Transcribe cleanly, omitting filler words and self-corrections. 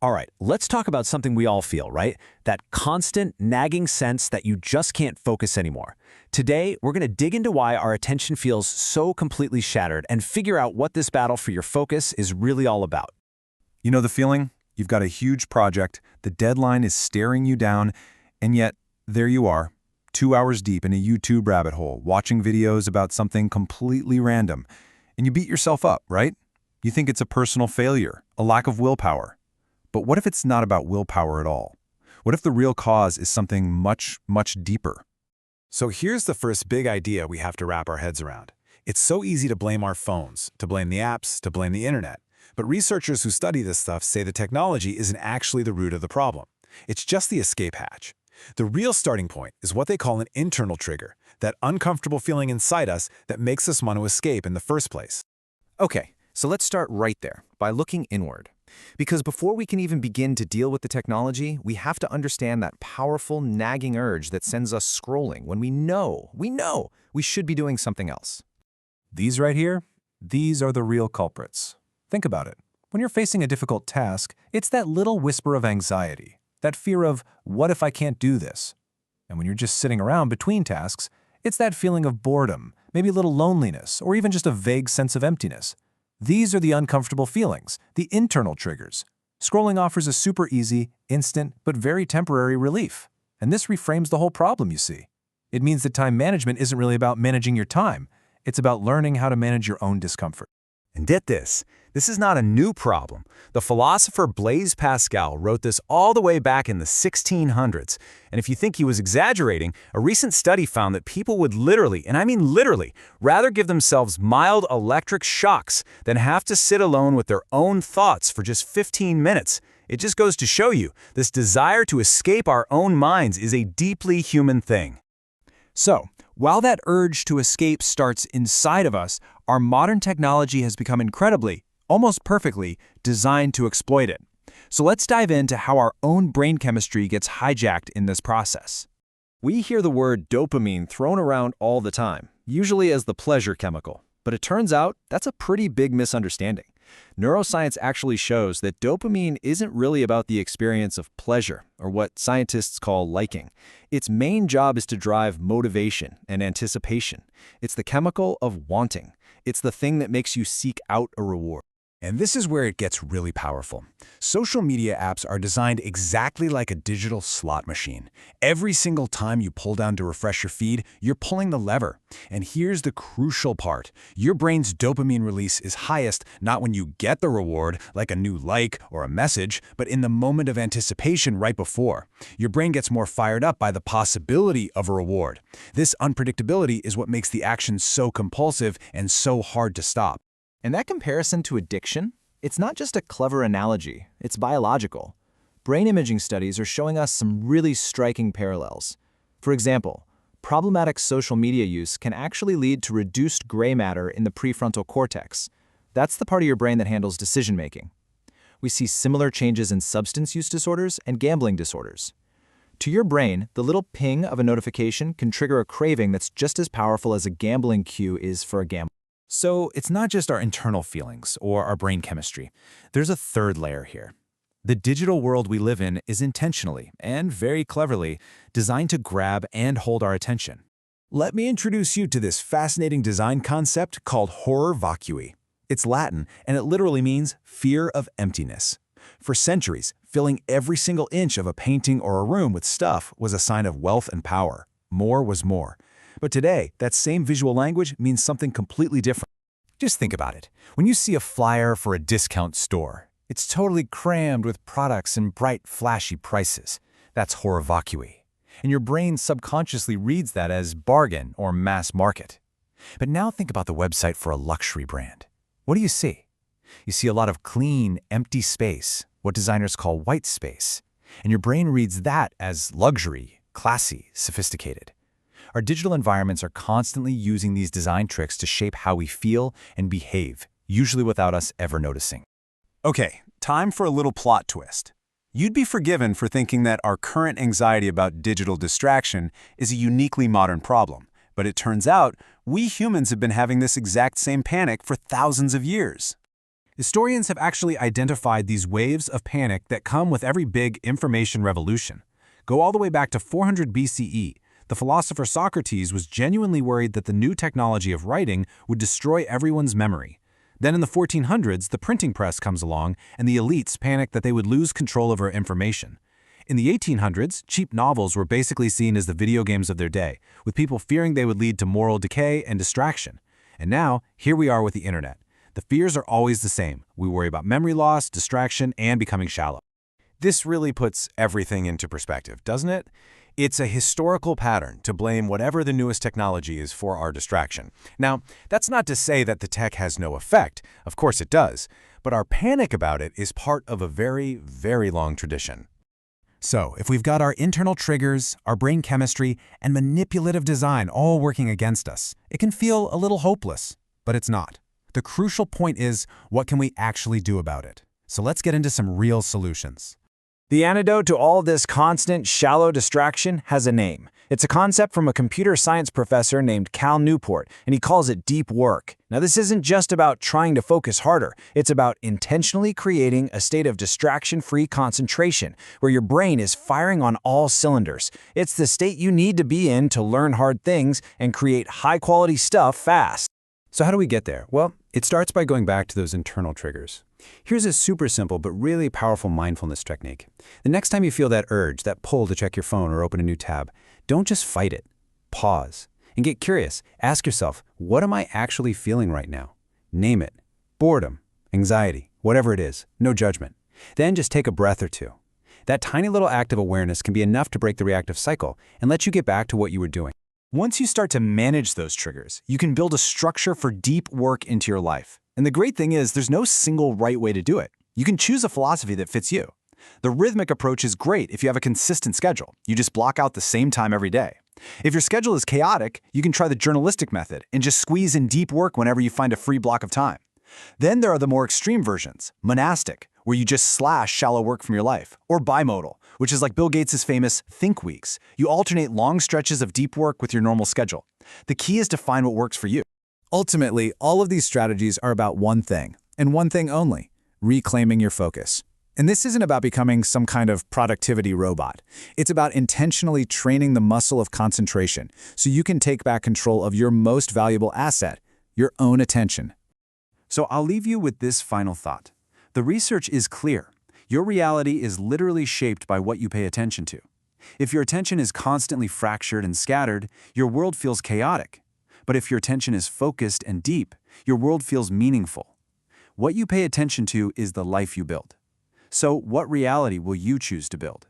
All right, let's talk about something we all feel, right? That constant, nagging sense that you just can't focus anymore. Today, we're going to dig into why our attention feels so completely shattered and figure out what this battle for your focus is really all about. You know the feeling? You've got a huge project, the deadline is staring you down, and yet, there you are, 2 hours deep in a YouTube rabbit hole, watching videos about something completely random. And you beat yourself up, right? You think it's a personal failure, a lack of willpower. But what if it's not about willpower at all? What if the real cause is something much, much deeper? So here's the first big idea we have to wrap our heads around. It's so easy to blame our phones, to blame the apps, to blame the internet. But researchers who study this stuff say the technology isn't actually the root of the problem. It's just the escape hatch. The real starting point is what they call an internal trigger, that uncomfortable feeling inside us that makes us want to escape in the first place. Okay, so let's start right there, by looking inward. Because before we can even begin to deal with the technology, we have to understand that powerful, nagging urge that sends us scrolling when we know we should be doing something else. These right here, these are the real culprits. Think about it. When you're facing a difficult task, it's that little whisper of anxiety, that fear of, what if I can't do this? And when you're just sitting around between tasks, it's that feeling of boredom, maybe a little loneliness, or even just a vague sense of emptiness. These are the uncomfortable feelings, the internal triggers. Scrolling offers a super easy, instant, but very temporary relief. And this reframes the whole problem, you see. It means that time management isn't really about managing your time. It's about learning how to manage your own discomfort. And get this is not a new problem. The philosopher Blaise Pascal wrote this all the way back in the 1600s. And if you think he was exaggerating, a recent study found that people would literally, and I mean literally, rather give themselves mild electric shocks than have to sit alone with their own thoughts for just 15 minutes. It just goes to show you, this desire to escape our own minds is a deeply human thing. So, while that urge to escape starts inside of us, our modern technology has become incredibly, almost perfectly, designed to exploit it. So let's dive into how our own brain chemistry gets hijacked in this process. We hear the word dopamine thrown around all the time, usually as the pleasure chemical. But it turns out that's a pretty big misunderstanding. Neuroscience actually shows that dopamine isn't really about the experience of pleasure, or what scientists call liking. Its main job is to drive motivation and anticipation. It's the chemical of wanting. It's the thing that makes you seek out a reward. And this is where it gets really powerful. Social media apps are designed exactly like a digital slot machine. Every single time you pull down to refresh your feed, you're pulling the lever. And here's the crucial part. Your brain's dopamine release is highest not when you get the reward, like a new like or a message, but in the moment of anticipation right before. Your brain gets more fired up by the possibility of a reward. This unpredictability is what makes the action so compulsive and so hard to stop. And that comparison to addiction, it's not just a clever analogy, it's biological. Brain imaging studies are showing us some really striking parallels. For example, problematic social media use can actually lead to reduced gray matter in the prefrontal cortex. That's the part of your brain that handles decision-making. We see similar changes in substance use disorders and gambling disorders. To your brain, the little ping of a notification can trigger a craving that's just as powerful as a gambling cue is for a gambler. So it's not just our internal feelings or our brain chemistry. There's a third layer here. The digital world we live in is intentionally and very cleverly designed to grab and hold our attention. Let me introduce you to this fascinating design concept called horror vacui. It's Latin, and it literally means fear of emptiness. For centuries, filling every single inch of a painting or a room with stuff was a sign of wealth and power. More was more. But today, that same visual language means something completely different. Just think about it. When you see a flyer for a discount store, it's totally crammed with products and bright, flashy prices. That's horror vacui. And your brain subconsciously reads that as bargain or mass market. But now think about the website for a luxury brand. What do you see? You see a lot of clean, empty space, what designers call white space. And your brain reads that as luxury, classy, sophisticated. Our digital environments are constantly using these design tricks to shape how we feel and behave, usually without us ever noticing. Okay, time for a little plot twist. You'd be forgiven for thinking that our current anxiety about digital distraction is a uniquely modern problem. But it turns out, we humans have been having this exact same panic for thousands of years. Historians have actually identified these waves of panic that come with every big information revolution. Go all the way back to 400 BCE. The philosopher Socrates was genuinely worried that the new technology of writing would destroy everyone's memory. Then in the 1400s, the printing press comes along, and the elites panicked that they would lose control over information. In the 1800s, cheap novels were basically seen as the video games of their day, with people fearing they would lead to moral decay and distraction. And now, here we are with the internet. The fears are always the same. We worry about memory loss, distraction, and becoming shallow. This really puts everything into perspective, doesn't it? It's a historical pattern to blame whatever the newest technology is for our distraction. Now, that's not to say that the tech has no effect. Of course it does. But our panic about it is part of a very, very long tradition. So, if we've got our internal triggers, our brain chemistry, and manipulative design all working against us, it can feel a little hopeless, but it's not. The crucial point is, what can we actually do about it? So let's get into some real solutions. The antidote to all this constant, shallow distraction has a name. It's a concept from a computer science professor named Cal Newport, and he calls it deep work. Now, this isn't just about trying to focus harder. It's about intentionally creating a state of distraction-free concentration, where your brain is firing on all cylinders. It's the state you need to be in to learn hard things and create high-quality stuff fast. So how do we get there? Well, it starts by going back to those internal triggers. Here's a super simple but really powerful mindfulness technique. The next time you feel that urge, that pull to check your phone or open a new tab, don't just fight it. Pause and get curious. Ask yourself, what am I actually feeling right now? Name it. Boredom, anxiety, whatever it is, no judgment. Then just take a breath or two. That tiny little act of awareness can be enough to break the reactive cycle and let you get back to what you were doing. Once you start to manage those triggers, you can build a structure for deep work into your life. And the great thing is, there's no single right way to do it. You can choose a philosophy that fits you. The rhythmic approach is great if you have a consistent schedule. You just block out the same time every day. If your schedule is chaotic, you can try the journalistic method and just squeeze in deep work whenever you find a free block of time. Then there are the more extreme versions, monastic, where you just slash shallow work from your life, or bimodal, which is like Bill Gates' famous Think Weeks. You alternate long stretches of deep work with your normal schedule. The key is to find what works for you. Ultimately, all of these strategies are about one thing, and one thing only: reclaiming your focus. And this isn't about becoming some kind of productivity robot. It's about intentionally training the muscle of concentration so you can take back control of your most valuable asset, your own attention. So I'll leave you with this final thought. The research is clear. Your reality is literally shaped by what you pay attention to. If your attention is constantly fractured and scattered, your world feels chaotic. But if your attention is focused and deep, your world feels meaningful. What you pay attention to is the life you build. So what reality will you choose to build?